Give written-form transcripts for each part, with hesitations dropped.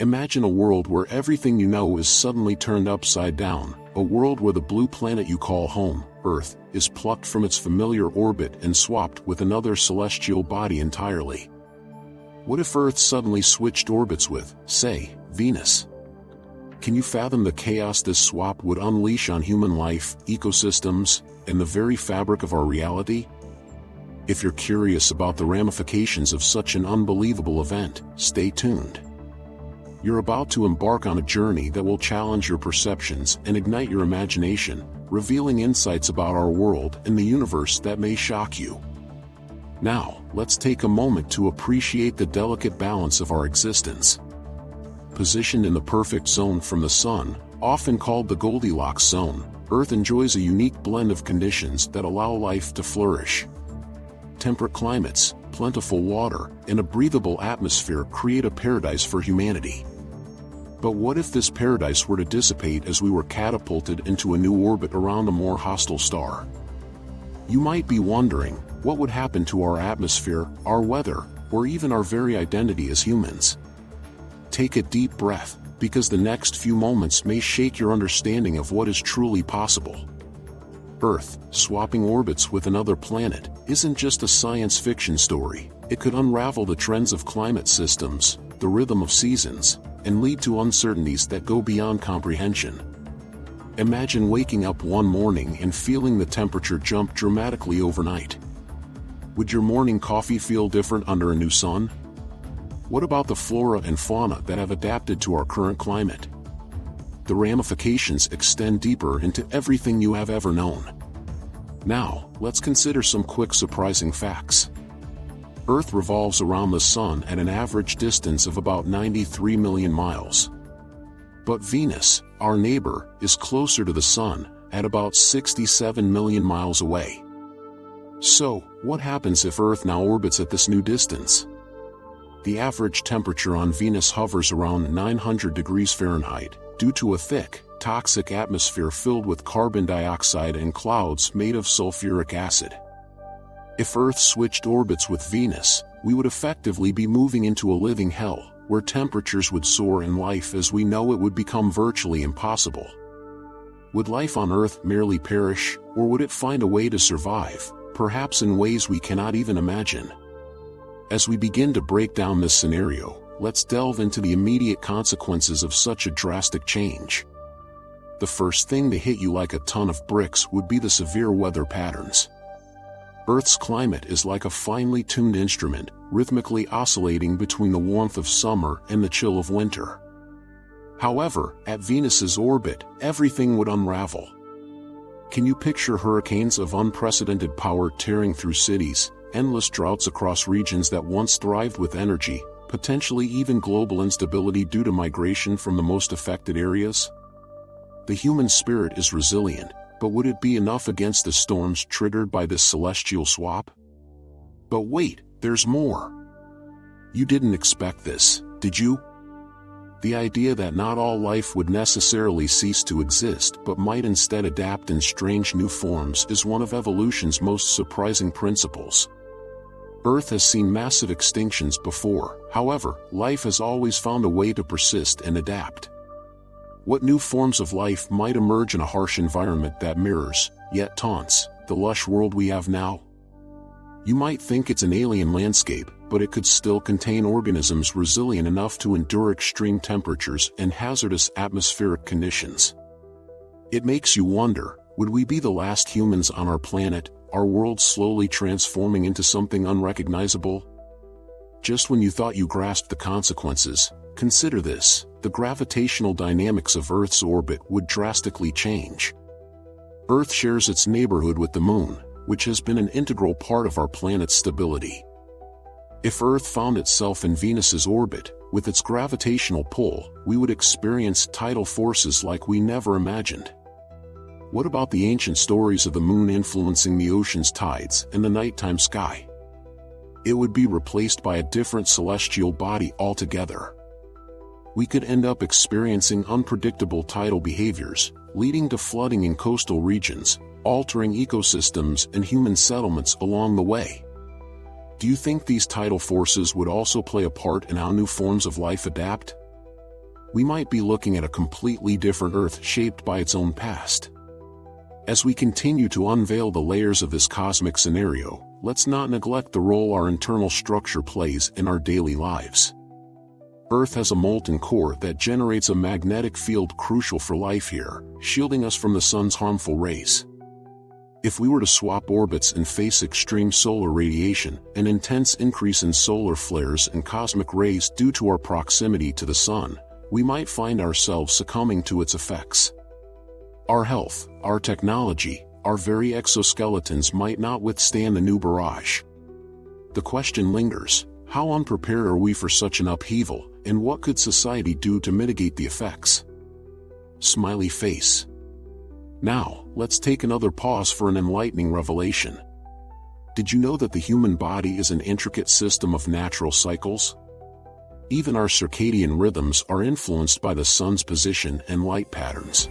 Imagine a world where everything you know is suddenly turned upside down, a world where the blue planet you call home, Earth, is plucked from its familiar orbit and swapped with another celestial body entirely. What if Earth suddenly switched orbits with, say, Venus? Can you fathom the chaos this swap would unleash on human life, ecosystems, and the very fabric of our reality? If you're curious about the ramifications of such an unbelievable event, stay tuned. You're about to embark on a journey that will challenge your perceptions and ignite your imagination, revealing insights about our world and the universe that may shock you. Now, let's take a moment to appreciate the delicate balance of our existence. Positioned in the perfect zone from the sun, often called the Goldilocks zone, Earth enjoys a unique blend of conditions that allow life to flourish. Temperate climates, plentiful water, and a breathable atmosphere create a paradise for humanity. But what if this paradise were to dissipate as we were catapulted into a new orbit around a more hostile star? You might be wondering, what would happen to our atmosphere, our weather, or even our very identity as humans? Take a deep breath, because the next few moments may shake your understanding of what is truly possible. Earth, swapping orbits with another planet, isn't just a science fiction story. It could unravel the trends of climate systems, the rhythm of seasons, and lead to uncertainties that go beyond comprehension. Imagine waking up one morning and feeling the temperature jump dramatically overnight. Would your morning coffee feel different under a new sun? What about the flora and fauna that have adapted to our current climate? The ramifications extend deeper into everything you have ever known. Now, let's consider some quick surprising facts. Earth revolves around the Sun at an average distance of about 93 million miles. But Venus, our neighbor, is closer to the Sun, at about 67 million miles away. So, what happens if Earth now orbits at this new distance? The average temperature on Venus hovers around 900 degrees Fahrenheit, due to a thick, toxic atmosphere filled with carbon dioxide and clouds made of sulfuric acid. If Earth switched orbits with Venus, we would effectively be moving into a living hell, where temperatures would soar and life as we know it would become virtually impossible. Would life on Earth merely perish, or would it find a way to survive, perhaps in ways we cannot even imagine? As we begin to break down this scenario, let's delve into the immediate consequences of such a drastic change. The first thing to hit you like a ton of bricks would be the severe weather patterns. Earth's climate is like a finely tuned instrument, rhythmically oscillating between the warmth of summer and the chill of winter. However, at Venus's orbit, everything would unravel. Can you picture hurricanes of unprecedented power tearing through cities, endless droughts across regions that once thrived with energy, potentially even global instability due to migration from the most affected areas? The human spirit is resilient, but would it be enough against the storms triggered by this celestial swap? But wait, there's more. You didn't expect this, did you? The idea that not all life would necessarily cease to exist but might instead adapt in strange new forms is one of evolution's most surprising principles. Earth has seen massive extinctions before, however, life has always found a way to persist and adapt. What new forms of life might emerge in a harsh environment that mirrors, yet taunts, the lush world we have now? You might think it's an alien landscape, but it could still contain organisms resilient enough to endure extreme temperatures and hazardous atmospheric conditions. It makes you wonder, would we be the last humans on our planet, our world slowly transforming into something unrecognizable? Just when you thought you grasped the consequences, consider this: the gravitational dynamics of Earth's orbit would drastically change. Earth shares its neighborhood with the Moon, which has been an integral part of our planet's stability. If Earth found itself in Venus's orbit, with its gravitational pull, we would experience tidal forces like we never imagined. What about the ancient stories of the Moon influencing the ocean's tides and the nighttime sky? It would be replaced by a different celestial body altogether. We could end up experiencing unpredictable tidal behaviors, leading to flooding in coastal regions, altering ecosystems and human settlements along the way. Do you think these tidal forces would also play a part in how new forms of life adapt? we might be looking at a completely different Earth shaped by its own past. As we continue to unveil the layers of this cosmic scenario, let's not neglect the role our internal structure plays in our daily lives. Earth has a molten core that generates a magnetic field crucial for life here, shielding us from the sun's harmful rays. If we were to swap orbits and face extreme solar radiation, an intense increase in solar flares and cosmic rays due to our proximity to the sun, we might find ourselves succumbing to its effects. Our health, our technology, our very exoskeletons might not withstand the new barrage. The question lingers, how unprepared are we for such an upheaval, and what could society do to mitigate the effects? Smiley face. Now, let's take another pause for an enlightening revelation. Did you know that the human body is an intricate system of natural cycles? Even our circadian rhythms are influenced by the sun's position and light patterns.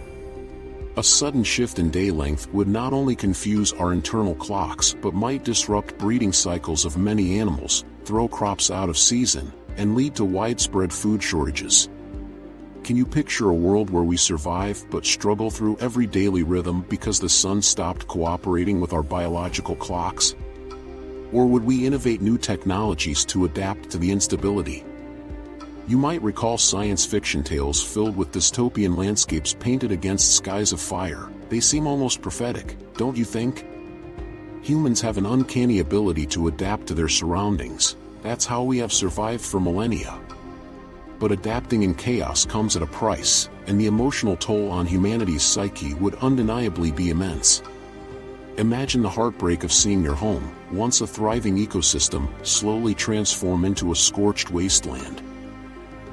A sudden shift in day length would not only confuse our internal clocks but might disrupt breeding cycles of many animals, throw crops out of season, and lead to widespread food shortages. Can you picture a world where we survive but struggle through every daily rhythm because the sun stopped cooperating with our biological clocks? Or would we innovate new technologies to adapt to the instability? You might recall science fiction tales filled with dystopian landscapes painted against skies of fire. They seem almost prophetic, don't you think? Humans have an uncanny ability to adapt to their surroundings. That's how we have survived for millennia. But adapting in chaos comes at a price, and the emotional toll on humanity's psyche would undeniably be immense. Imagine the heartbreak of seeing your home, once a thriving ecosystem, slowly transform into a scorched wasteland.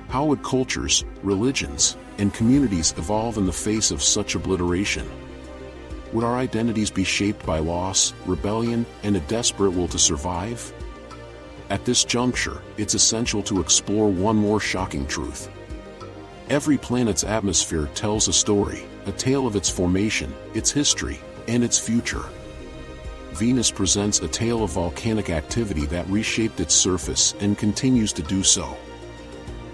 How would cultures, religions, and communities evolve in the face of such obliteration? Would our identities be shaped by loss, rebellion, and a desperate will to survive? At this juncture, it's essential to explore one more shocking truth. Every planet's atmosphere tells a story, a tale of its formation, its history, and its future. Venus presents a tale of volcanic activity that reshaped its surface and continues to do so.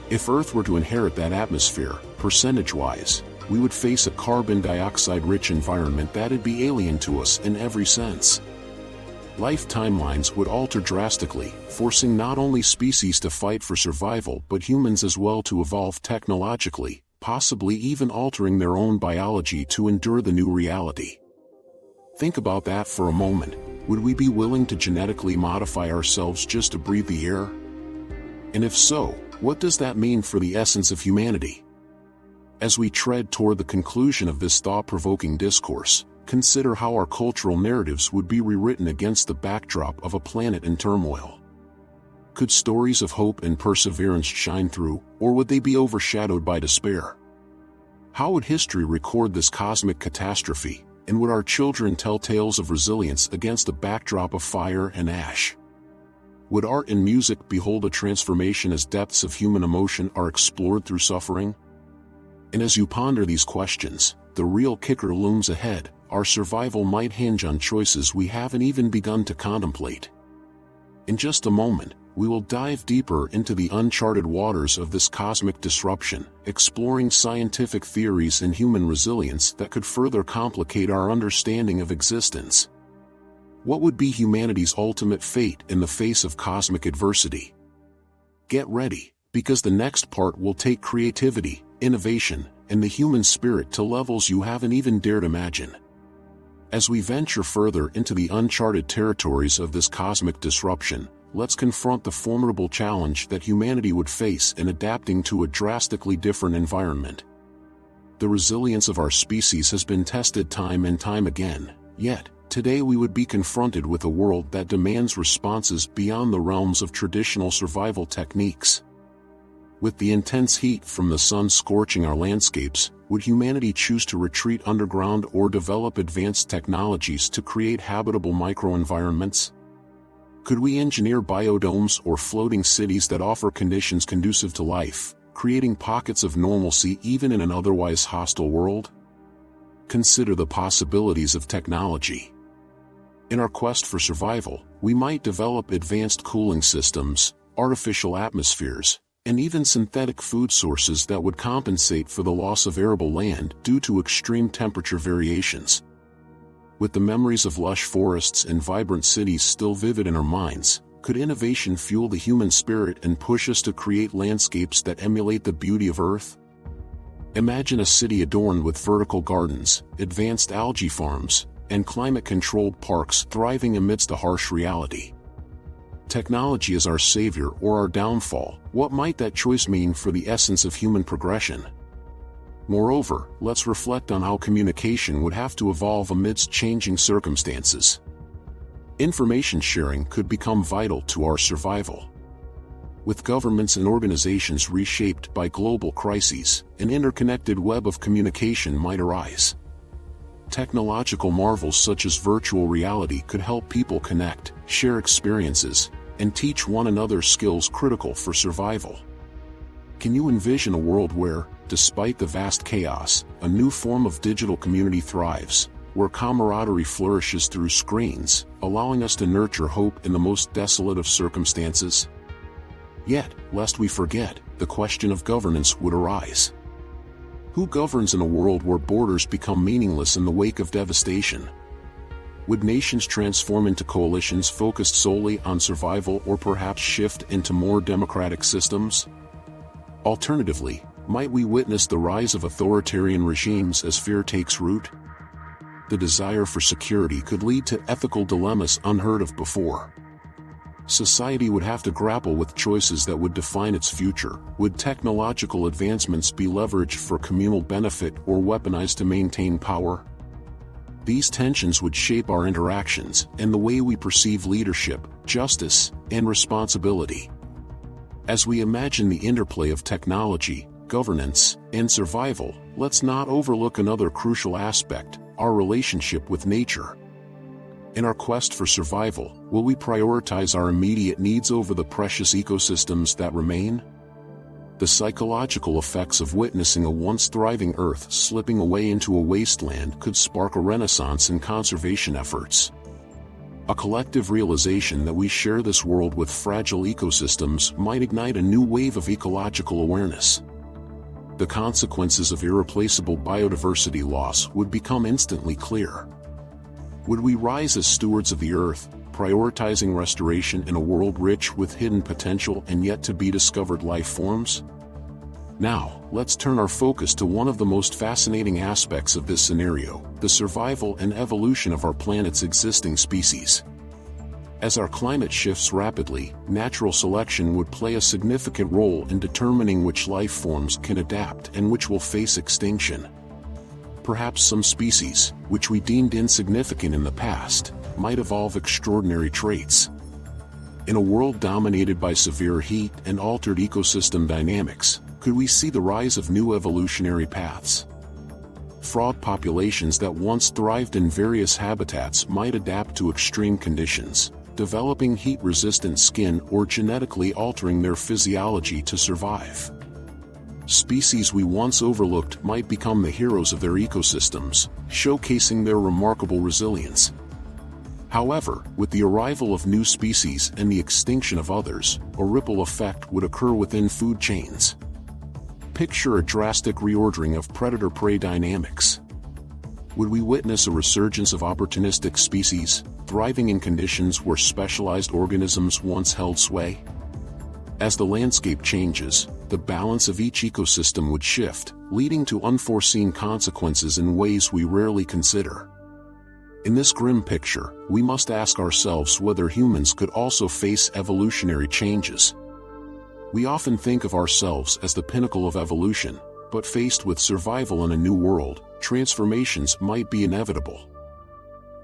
If Earth were to inherit that atmosphere, percentage-wise, we would face a carbon dioxide-rich environment that'd be alien to us in every sense. Life timelines would alter drastically, forcing not only species to fight for survival but humans as well to evolve technologically, possibly even altering their own biology to endure the new reality. Think about that for a moment. Would we be willing to genetically modify ourselves just to breathe the air? And if so, what does that mean for the essence of humanity? As we tread toward the conclusion of this thought-provoking discourse, consider how our cultural narratives would be rewritten against the backdrop of a planet in turmoil. Could stories of hope and perseverance shine through, or would they be overshadowed by despair? How would history record this cosmic catastrophe, and would our children tell tales of resilience against a backdrop of fire and ash? Would art and music behold a transformation as depths of human emotion are explored through suffering? And as you ponder these questions, the real kicker looms ahead. Our survival might hinge on choices we haven't even begun to contemplate. In just a moment, we will dive deeper into the uncharted waters of this cosmic disruption, exploring scientific theories and human resilience that could further complicate our understanding of existence. What would be humanity's ultimate fate in the face of cosmic adversity? Get ready, because the next part will take creativity, innovation, and the human spirit to levels you haven't even dared imagine. As we venture further into the uncharted territories of this cosmic disruption, let's confront the formidable challenge that humanity would face in adapting to a drastically different environment. The resilience of our species has been tested time and time again, yet, today we would be confronted with a world that demands responses beyond the realms of traditional survival techniques. With the intense heat from the sun scorching our landscapes, would humanity choose to retreat underground or develop advanced technologies to create habitable microenvironments? Could we engineer biodomes or floating cities that offer conditions conducive to life, creating pockets of normalcy even in an otherwise hostile world? Consider the possibilities of technology. In our quest for survival, we might develop advanced cooling systems, artificial atmospheres, and even synthetic food sources that would compensate for the loss of arable land due to extreme temperature variations. With the memories of lush forests and vibrant cities still vivid in our minds, could innovation fuel the human spirit and push us to create landscapes that emulate the beauty of Earth? Imagine a city adorned with vertical gardens, advanced algae farms, and climate-controlled parks thriving amidst a harsh reality. Technology is our savior or our downfall. What might that choice mean for the essence of human progression? Moreover, let's reflect on how communication would have to evolve amidst changing circumstances. Information sharing could become vital to our survival. With governments and organizations reshaped by global crises, an interconnected web of communication might arise. Technological marvels such as virtual reality could help people connect, share experiences, and teach one another skills critical for survival. Can you envision a world where, despite the vast chaos, a new form of digital community thrives, where camaraderie flourishes through screens, allowing us to nurture hope in the most desolate of circumstances? Yet, lest we forget, the question of governance would arise. Who governs in a world where borders become meaningless in the wake of devastation? Would nations transform into coalitions focused solely on survival or perhaps shift into more democratic systems? Alternatively, might we witness the rise of authoritarian regimes as fear takes root? The desire for security could lead to ethical dilemmas unheard of before. Society would have to grapple with choices that would define its future. Would technological advancements be leveraged for communal benefit or weaponized to maintain power? These tensions would shape our interactions and the way we perceive leadership, justice, and responsibility. As we imagine the interplay of technology, governance, and survival, let's not overlook another crucial aspect: our relationship with nature. In our quest for survival, will we prioritize our immediate needs over the precious ecosystems that remain? The psychological effects of witnessing a once thriving Earth slipping away into a wasteland could spark a renaissance in conservation efforts. A collective realization that we share this world with fragile ecosystems might ignite a new wave of ecological awareness. The consequences of irreplaceable biodiversity loss would become instantly clear. Would we rise as stewards of the Earth, prioritizing restoration in a world rich with hidden potential and yet to be discovered life forms? Now, let's turn our focus to one of the most fascinating aspects of this scenario: the survival and evolution of our planet's existing species. As our climate shifts rapidly, natural selection would play a significant role in determining which life forms can adapt and which will face extinction. Perhaps some species, which we deemed insignificant in the past, might evolve extraordinary traits. In a world dominated by severe heat and altered ecosystem dynamics, could we see the rise of new evolutionary paths? Frog populations that once thrived in various habitats might adapt to extreme conditions, developing heat-resistant skin or genetically altering their physiology to survive. Species we once overlooked might become the heroes of their ecosystems, showcasing their remarkable resilience. However, with the arrival of new species and the extinction of others, a ripple effect would occur within food chains. Picture a drastic reordering of predator-prey dynamics. Would we witness a resurgence of opportunistic species, thriving in conditions where specialized organisms once held sway? As the landscape changes, the balance of each ecosystem would shift, leading to unforeseen consequences in ways we rarely consider. In this grim picture, we must ask ourselves whether humans could also face evolutionary changes. We often think of ourselves as the pinnacle of evolution, but faced with survival in a new world, transformations might be inevitable.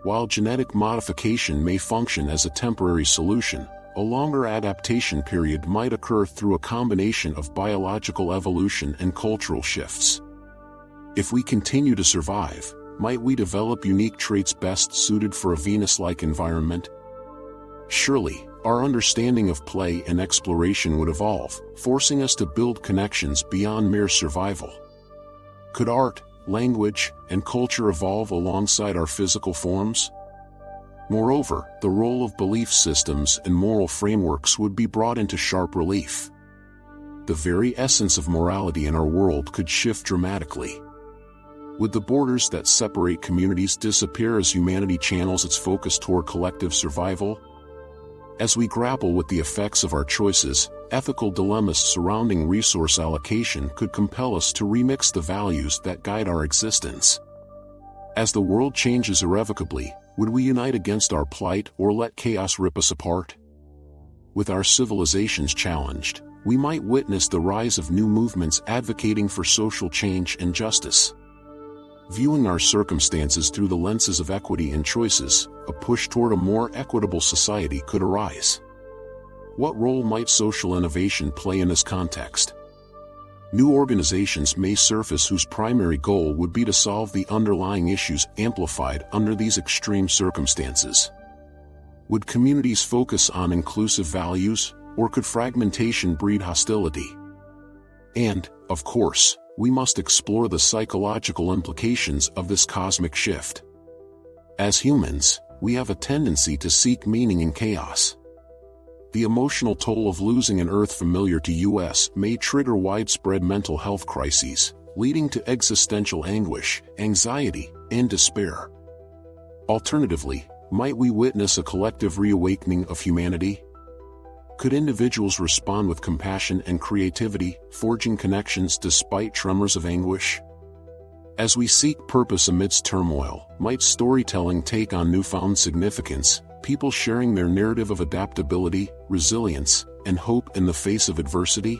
While genetic modification may function as a temporary solution, a longer adaptation period might occur through a combination of biological evolution and cultural shifts. If we continue to survive, might we develop unique traits best suited for a Venus-like environment? Surely, our understanding of play and exploration would evolve, forcing us to build connections beyond mere survival. Could art, language, and culture evolve alongside our physical forms? Moreover, the role of belief systems and moral frameworks would be brought into sharp relief. the very essence of morality in our world could shift dramatically. Would the borders that separate communities disappear as humanity channels its focus toward collective survival? As we grapple with the effects of our choices, ethical dilemmas surrounding resource allocation could compel us to remix the values that guide our existence. As the world changes irrevocably, would we unite against our plight or let chaos rip us apart? With our civilizations challenged, we might witness the rise of new movements advocating for social change and justice. Viewing our circumstances through the lenses of equity and choices, a push toward a more equitable society could arise. What role might social innovation play in this context? New organizations may surface whose primary goal would be to solve the underlying issues amplified under these extreme circumstances. Would communities focus on inclusive values, or could fragmentation breed hostility? And, of course, we must explore the psychological implications of this cosmic shift. As humans, we have a tendency to seek meaning in chaos. The emotional toll of losing an Earth familiar to us may trigger widespread mental health crises, leading to existential anguish, anxiety, and despair. Alternatively, might we witness a collective reawakening of humanity? Could individuals respond with compassion and creativity, forging connections despite tremors of anguish? As we seek purpose amidst turmoil, might storytelling take on newfound significance, people sharing their narrative of adaptability, resilience, and hope in the face of adversity?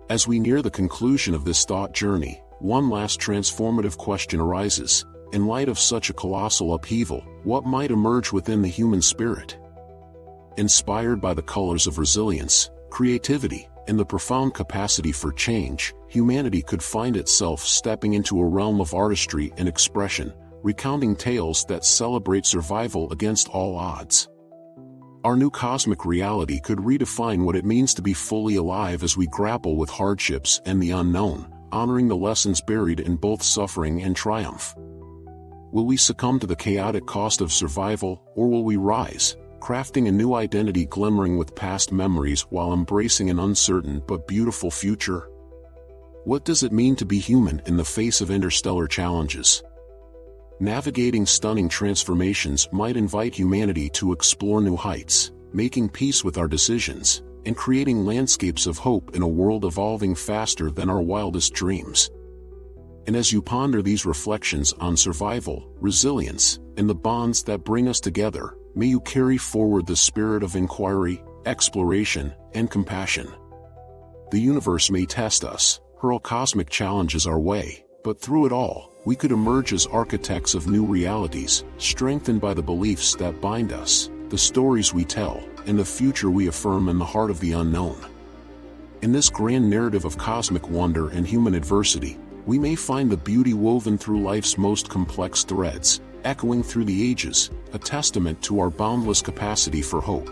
As we near the conclusion of this thought journey, one last transformative question arises. In light of such a colossal upheaval, what might emerge within the human spirit? Inspired by the colors of resilience, creativity, and the profound capacity for change, humanity could find itself stepping into a realm of artistry and expression, recounting tales that celebrate survival against all odds. Our new cosmic reality could redefine what it means to be fully alive as we grapple with hardships and the unknown, honoring the lessons buried in both suffering and triumph. Will we succumb to the chaotic cost of survival, or will we rise, crafting a new identity glimmering with past memories while embracing an uncertain but beautiful future? What does it mean to be human in the face of interstellar challenges? Navigating stunning transformations might invite humanity to explore new heights, making peace with our decisions, and creating landscapes of hope in a world evolving faster than our wildest dreams. And as you ponder these reflections on survival, resilience, and the bonds that bring us together, may you carry forward the spirit of inquiry, exploration, and compassion. The universe may test us, hurl cosmic challenges our way, but through it all, we could emerge as architects of new realities, strengthened by the beliefs that bind us, the stories we tell, and the future we affirm in the heart of the unknown. In this grand narrative of cosmic wonder and human adversity, we may find the beauty woven through life's most complex threads, echoing through the ages, a testament to our boundless capacity for hope.